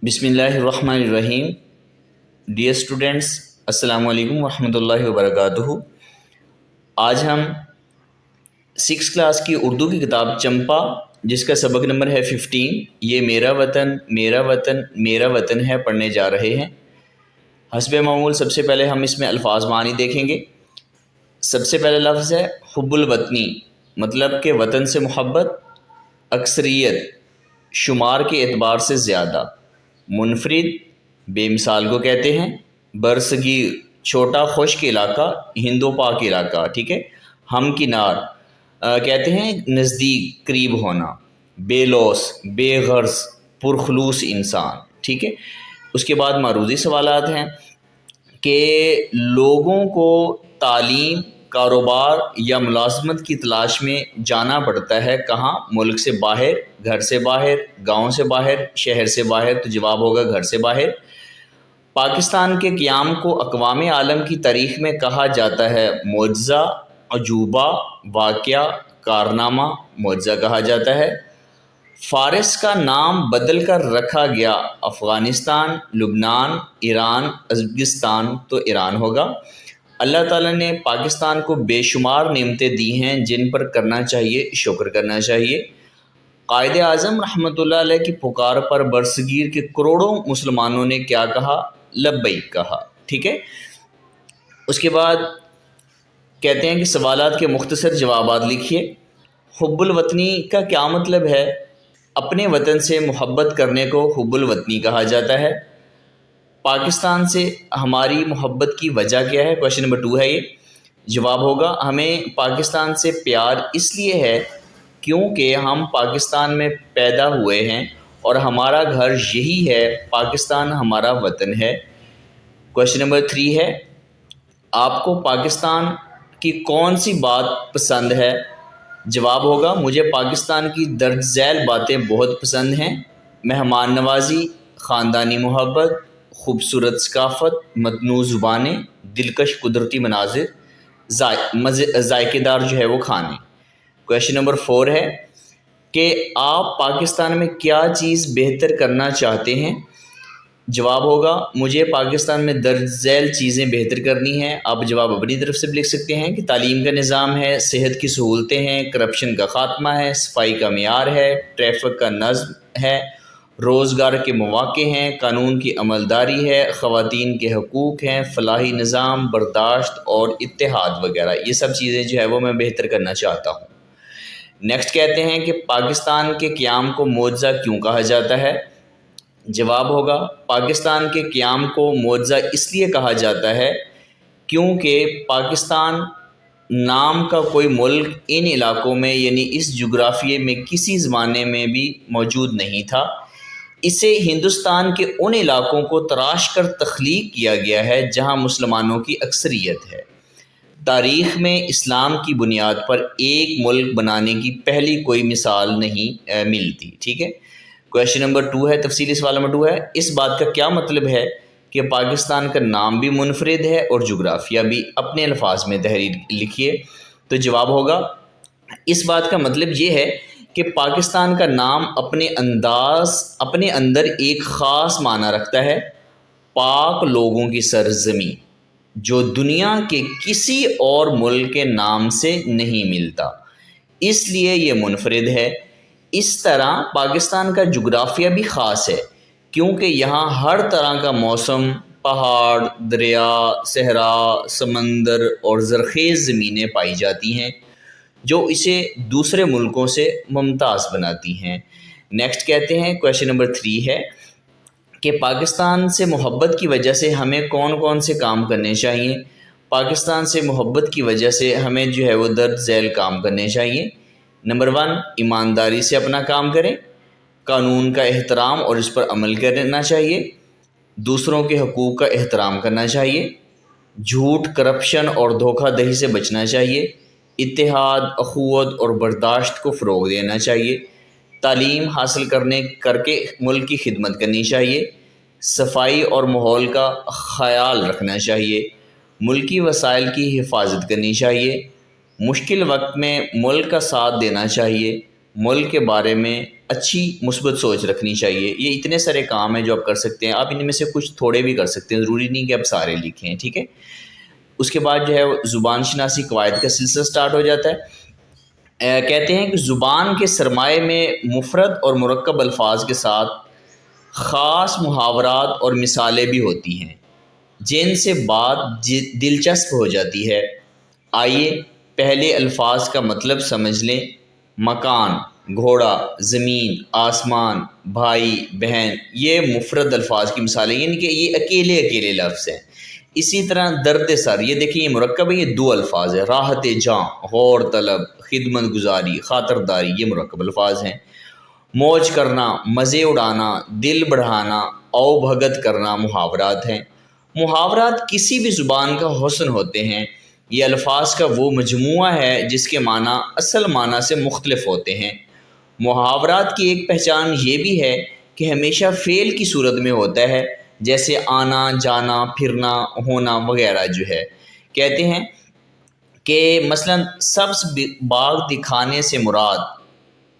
بسم اللہ الرحمن الرحیم۔ ڈیئر اسٹوڈینٹس، السلام علیکم ورحمۃ اللہ وبرکاتہ۔ آج ہم 6 کلاس کی اردو کی کتاب چمپا، جس کا سبق نمبر ہے 15، یہ میرا وطن میرا وطن میرا وطن ہے، پڑھنے جا رہے ہیں۔ حسب معمول سب سے پہلے ہم اس میں الفاظ معنی دیکھیں گے۔ سب سے پہلا لفظ ہے حب الوطنی، مطلب کہ وطن سے محبت، اکثریت، شمار کے اعتبار سے زیادہ۔ منفرد، بے مثال کو کہتے ہیں۔ برصغیر، چھوٹا خشک علاقہ، ہند و پاک علاقہ، ٹھیک ہے۔ ہم کنار کہتے ہیں نزدیک، قریب ہونا۔ بے لوث، بے غرض، پرخلوص انسان، ٹھیک ہے۔ اس کے بعد معروضی سوالات ہیں کہ لوگوں کو تعلیم، کاروبار یا ملازمت کی تلاش میں جانا پڑتا ہے کہاں؟ ملک سے باہر، گھر سے باہر، گاؤں سے باہر، شہر سے باہر، تو جواب ہوگا گھر سے باہر۔ پاکستان کے قیام کو اقوام عالم کی تاریخ میں کہا جاتا ہے معجزہ، عجوبہ، واقعہ، کارنامہ۔ معجزہ کہا جاتا ہے۔ فارس کا نام بدل کر رکھا گیا افغانستان، لبنان، ایران، ازبکستان، تو ایران ہوگا۔ اللہ تعالیٰ نے پاکستان کو بے شمار نعمتیں دی ہیں جن پر کرنا چاہیے، شکر کرنا چاہیے۔ قائد اعظم رحمۃ اللہ علیہ کی پکار پر برصغیر کے کروڑوں مسلمانوں نے کیا کہا؟ لبیک کہا، ٹھیک ہے۔ اس کے بعد کہتے ہیں کہ سوالات کے مختصر جوابات لکھیے۔ حب الوطنی کا کیا مطلب ہے؟ اپنے وطن سے محبت کرنے کو حب الوطنی کہا جاتا ہے۔ پاکستان سے ہماری محبت کی وجہ کیا ہے؟ کویشچن نمبر 2 ہے یہ۔ جواب ہوگا ہمیں پاکستان سے پیار اس لیے ہے کیونکہ ہم پاکستان میں پیدا ہوئے ہیں اور ہمارا گھر یہی ہے، پاکستان ہمارا وطن ہے۔ کویشچن نمبر 3 ہے، آپ کو پاکستان کی کون سی بات پسند ہے؟ جواب ہوگا مجھے پاکستان کی درج ذیل باتیں بہت پسند ہیں: مہمان نوازی، خاندانی محبت، خوبصورت ثقافت، متنوع زبانیں، دلکش قدرتی مناظر، ذائقے دار جو ہے وہ کھانے۔ کویشچن نمبر 4 ہے کہ آپ پاکستان میں کیا چیز بہتر کرنا چاہتے ہیں؟ جواب ہوگا مجھے پاکستان میں درج ذیل چیزیں بہتر کرنی ہیں۔ آپ جواب اپنی طرف سے بھی لکھ سکتے ہیں کہ تعلیم کا نظام ہے، صحت کی سہولتیں ہیں، کرپشن کا خاتمہ ہے، صفائی کا معیار ہے، ٹریفک کا نظم ہے، روزگار کے مواقع ہیں، قانون کی عملداری ہے، خواتین کے حقوق ہیں، فلاحی نظام، برداشت اور اتحاد وغیرہ۔ یہ سب چیزیں جو ہے وہ میں بہتر کرنا چاہتا ہوں۔ نیکسٹ کہتے ہیں کہ پاکستان کے قیام کو معجزہ کیوں کہا جاتا ہے؟ جواب ہوگا پاکستان کے قیام کو معجزہ اس لیے کہا جاتا ہے کیونکہ پاکستان نام کا کوئی ملک ان علاقوں میں، یعنی اس جغرافیے میں کسی زمانے میں بھی موجود نہیں تھا۔ اسے ہندوستان کے ان علاقوں کو تراش کر تخلیق کیا گیا ہے جہاں مسلمانوں کی اکثریت ہے۔ تاریخ میں اسلام کی بنیاد پر ایک ملک بنانے کی پہلی کوئی مثال نہیں ملتی، ٹھیک ہے۔ کویشچن نمبر 2 ہے، تفصیلی سوال نمبر 2 ہے، اس بات کا کیا مطلب ہے کہ پاکستان کا نام بھی منفرد ہے اور جغرافیہ بھی؟ اپنے الفاظ میں تحریر لکھیے۔ تو جواب ہوگا اس بات کا مطلب یہ ہے کہ پاکستان کا نام اپنے اندر ایک خاص معنی رکھتا ہے، پاک لوگوں کی سرزمین، جو دنیا کے کسی اور ملک کے نام سے نہیں ملتا، اس لیے یہ منفرد ہے۔ اس طرح پاکستان کا جغرافیہ بھی خاص ہے کیونکہ یہاں ہر طرح کا موسم، پہاڑ، دریا، صحرا، سمندر اور زرخیز زمینیں پائی جاتی ہیں جو اسے دوسرے ملکوں سے ممتاز بناتی ہیں۔ نیکسٹ کہتے ہیں، کویشچن نمبر 3 ہے کہ پاکستان سے محبت کی وجہ سے ہمیں کون کون سے کام کرنے چاہیے؟ پاکستان سے محبت کی وجہ سے ہمیں جو ہے وہ درج ذیل کام کرنے چاہیے۔ نمبر 1، ایمانداری سے اپنا کام کریں، قانون کا احترام اور اس پر عمل کرنا چاہیے، دوسروں کے حقوق کا احترام کرنا چاہیے، جھوٹ، کرپشن اور دھوکہ دہی سے بچنا چاہیے، اتحاد، اخوت اور برداشت کو فروغ دینا چاہیے، تعلیم حاصل کر کے ملک کی خدمت کرنی چاہیے، صفائی اور ماحول کا خیال رکھنا چاہیے، ملکی وسائل کی حفاظت کرنی چاہیے، مشکل وقت میں ملک کا ساتھ دینا چاہیے، ملک کے بارے میں اچھی مثبت سوچ رکھنی چاہیے۔ یہ اتنے سارے کام ہیں جو آپ کر سکتے ہیں، آپ ان میں سے کچھ تھوڑے بھی کر سکتے ہیں، ضروری نہیں کہ آپ سارے لکھیں، ٹھیک ہے۔ اس کے بعد جو ہے زبان شناسی قواعد کا سلسلہ سٹارٹ ہو جاتا ہے۔ کہتے ہیں کہ زبان کے سرمائے میں مفرد اور مرکب الفاظ کے ساتھ خاص محاورات اور مثالیں بھی ہوتی ہیں جن سے بات دلچسپ ہو جاتی ہے۔ آئیے پہلے الفاظ کا مطلب سمجھ لیں۔ مکان، گھوڑا، زمین، آسمان، بھائی، بہن، یہ مفرد الفاظ کی مثالیں، یعنی کہ یہ اکیلے اکیلے لفظ ہیں۔ اسی طرح درد سر، یہ دیکھیں یہ مرکب ہے، یہ 2 الفاظ ہیں۔ راحت جاں، غور طلب، خدمت گزاری، خاطرداری، یہ مرکب الفاظ ہیں۔ موج کرنا، مزے اڑانا، دل بڑھانا، او بھگت کرنا محاورات ہیں۔ محاورات کسی بھی زبان کا حسن ہوتے ہیں۔ یہ الفاظ کا وہ مجموعہ ہے جس کے معنی اصل معنی سے مختلف ہوتے ہیں۔ محاورات کی ایک پہچان یہ بھی ہے کہ ہمیشہ فعل کی صورت میں ہوتا ہے، جیسے آنا، جانا، پھرنا، ہونا وغیرہ جو ہے۔ کہتے ہیں کہ مثلا سبز باغ دکھانے سے مراد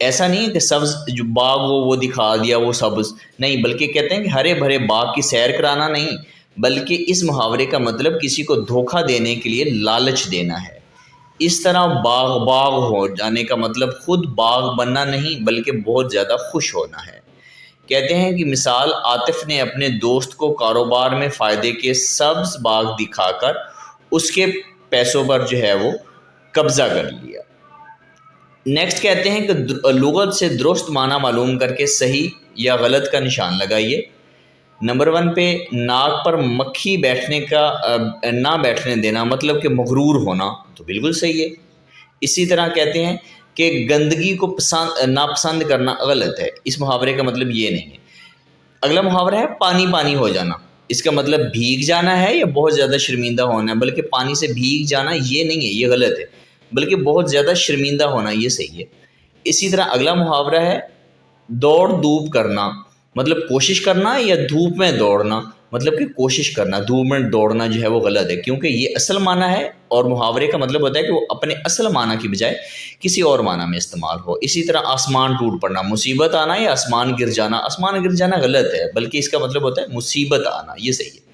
ایسا نہیں ہے کہ سبز جو باغ وہ دکھا دیا وہ سبز نہیں، بلکہ کہتے ہیں کہ ہرے بھرے باغ کی سیر کرانا نہیں، بلکہ اس محاورے کا مطلب کسی کو دھوکہ دینے کے لیے لالچ دینا ہے۔ اس طرح باغ ہو جانے کا مطلب خود باغ بننا نہیں، بلکہ بہت زیادہ خوش ہونا ہے۔ کہتے ہیں کہ مثال، عاطف نے اپنے دوست کو کاروبار میں فائدے کے سبز باغ دکھا کر اس کے پیسوں پر جو ہے وہ قبضہ کر لیا۔ نیکسٹ کہتے ہیں کہ لغت سے درست معنی معلوم کر کے صحیح یا غلط کا نشان لگائیے۔ نمبر 1 پہ ناک پر مکھی نہ بیٹھنے دینا، مطلب کہ مغرور ہونا، تو بالکل صحیح ہے۔ اسی طرح کہتے ہیں کہ گندگی کو ناپسند کرنا غلط ہے، اس محاورے کا مطلب یہ نہیں ہے۔ اگلا محاورہ ہے پانی پانی ہو جانا، اس کا مطلب بھیگ جانا ہے یا بہت زیادہ شرمندہ ہونا ہے، بلکہ پانی سے بھیگ جانا یہ نہیں ہے، یہ غلط ہے، بلکہ بہت زیادہ شرمندہ ہونا یہ صحیح ہے۔ اسی طرح اگلا محاورہ ہے دوڑ دھوپ کرنا، مطلب کوشش کرنا، یا دھوپ میں دوڑنا، مطلب کہ کوشش کرنا، دھوپ میں دوڑنا جو ہے وہ غلط ہے، کیونکہ یہ اصل معنی ہے اور محاورے کا مطلب ہوتا ہے کہ وہ اپنے اصل معنی کی بجائے کسی اور معنی میں استعمال ہو۔ اسی طرح آسمان ٹوٹ پڑنا، مصیبت آنا یا آسمان گر جانا، آسمان گر جانا غلط ہے، بلکہ اس کا مطلب ہوتا ہے مصیبت آنا، یہ صحیح ہے۔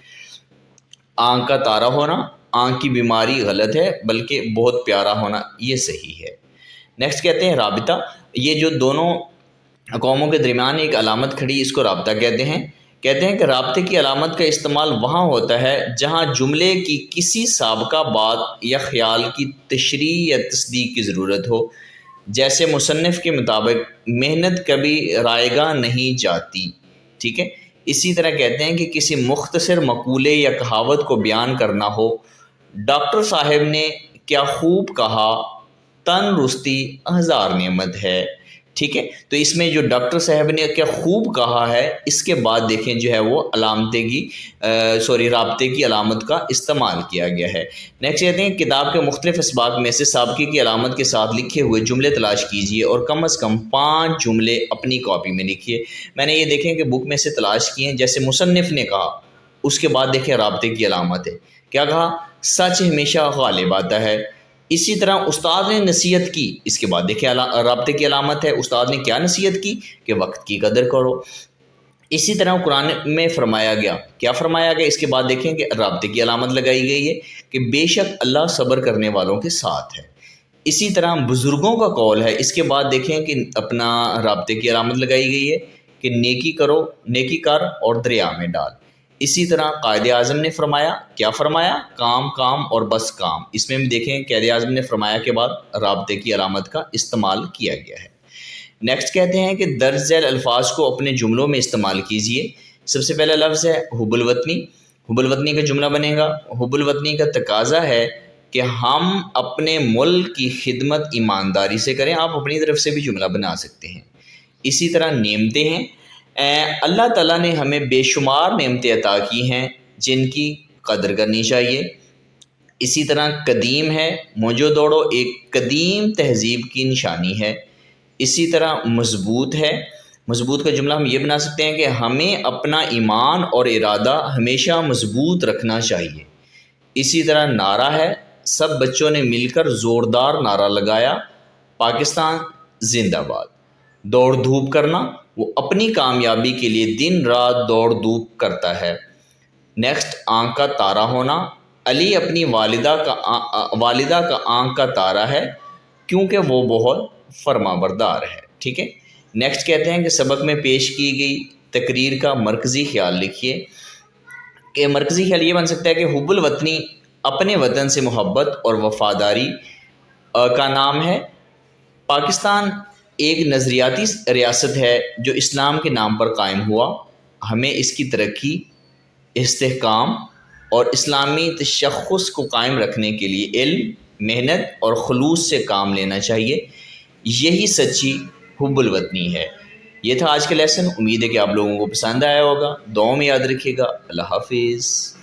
آنکھ کا تارا ہونا، آنکھ کی بیماری غلط ہے، بلکہ بہت پیارا ہونا یہ صحیح ہے۔ نیکسٹ کہتے ہیں رابطہ، یہ جو دونوں قوموں کے درمیان ایک علامت کھڑی، اس کو رابطہ کہتے ہیں۔ کہتے ہیں کہ رابطے کی علامت کا استعمال وہاں ہوتا ہے جہاں جملے کی کسی سابقہ بات یا خیال کی تشریح یا تصدیق کی ضرورت ہو، جیسے مصنف کے مطابق محنت کبھی رائے گاہ نہیں جاتی، ٹھیک ہے۔ اسی طرح کہتے ہیں کہ کسی مختصر مقولے یا کہاوت کو بیان کرنا ہو، ڈاکٹر صاحب نے کیا خوب کہا، تندرستی ہزار نعمت ہے، ٹھیک ہے۔ تو اس میں جو ڈاکٹر صاحب نے کیا خوب کہا ہے، اس کے بعد دیکھیں جو ہے وہ رابطے کی علامت کا استعمال کیا گیا ہے۔ نیکسٹ کہتے ہیں کتاب کے مختلف اسباق میں سے سابقے کی علامت کے ساتھ لکھے ہوئے جملے تلاش کیجیے اور کم از کم 5 جملے اپنی کاپی میں لکھیے۔ میں نے یہ دیکھیں کہ بک میں سے تلاش کیے ہیں، جیسے مصنف نے کہا، اس کے بعد دیکھیں رابطے کی علامت ہے، کیا کہا، سچ ہمیشہ غالب آتا ہے۔ اسی طرح استاد نے نصیحت کی، اس کے بعد دیکھیں رابطے کی علامت ہے، استاد نے کیا نصیحت کی کہ وقت کی قدر کرو۔ اسی طرح قرآن میں فرمایا گیا، کیا فرمایا گیا، اس کے بعد دیکھیں کہ رابطے کی علامت لگائی گئی ہے کہ بے شک اللہ صبر کرنے والوں کے ساتھ ہے۔ اسی طرح بزرگوں کا قول ہے، اس کے بعد دیکھیں کہ اپنا رابطے کی علامت لگائی گئی ہے کہ نیکی کرو، نیکی کر اور دریا میں ڈال۔ اسی طرح قائد اعظم نے فرمایا، کیا فرمایا، کام کام اور بس کام، اس میں بھی دیکھیں قائد اعظم نے فرمایا کے بعد رابطے کی علامت کا استعمال کیا گیا ہے۔ نیکسٹ کہتے ہیں کہ درج ذیل الفاظ کو اپنے جملوں میں استعمال کیجئے۔ سب سے پہلا لفظ ہے حب الوطنی، حب الوطنی کا جملہ بنے گا، حب الوطنی کا تقاضا ہے کہ ہم اپنے ملک کی خدمت ایمانداری سے کریں، آپ اپنی طرف سے بھی جملہ بنا سکتے ہیں۔ اسی طرح نعمتیں ہیں، اللہ تعالیٰ نے ہمیں بے شمار نعمتیں عطا کی ہیں جن کی قدر کرنی چاہیے۔ اسی طرح قدیم ہے، موجو دوڑو ایک قدیم تہذیب کی نشانی ہے۔ اسی طرح مضبوط ہے، مضبوط کا جملہ ہم یہ بنا سکتے ہیں کہ ہمیں اپنا ایمان اور ارادہ ہمیشہ مضبوط رکھنا چاہیے۔ اسی طرح نعرہ ہے، سب بچوں نے مل کر زوردار نعرہ لگایا، پاکستان زندہ باد۔ دوڑ دھوپ کرنا، وہ اپنی کامیابی کے لیے دن رات دوڑ دھوپ کرتا ہے۔ نیکسٹ، آنکھ کا تارا ہونا، علی اپنی والدہ کا آنکھ کا تارا ہے کیونکہ وہ بہت فرما بردار ہے۔ ٹھیک ہے، نیکسٹ کہتے ہیں کہ سبق میں پیش کی گئی تقریر کا مرکزی خیال لکھیے۔ کہ مرکزی خیال یہ بن سکتا ہے کہ حب الوطنی اپنے وطن سے محبت اور وفاداری کا نام ہے۔ پاکستان ایک نظریاتی ریاست ہے جو اسلام کے نام پر قائم ہوا۔ ہمیں اس کی ترقی، استحکام اور اسلامی تشخص کو قائم رکھنے کے لیے علم، محنت اور خلوص سے کام لینا چاہیے۔ یہی سچی حب الوطنی ہے۔ یہ تھا آج کا لیسن، امید ہے کہ آپ لوگوں کو پسند آیا ہوگا۔ دعاؤں میں یاد رکھیے گا۔ اللہ حافظ۔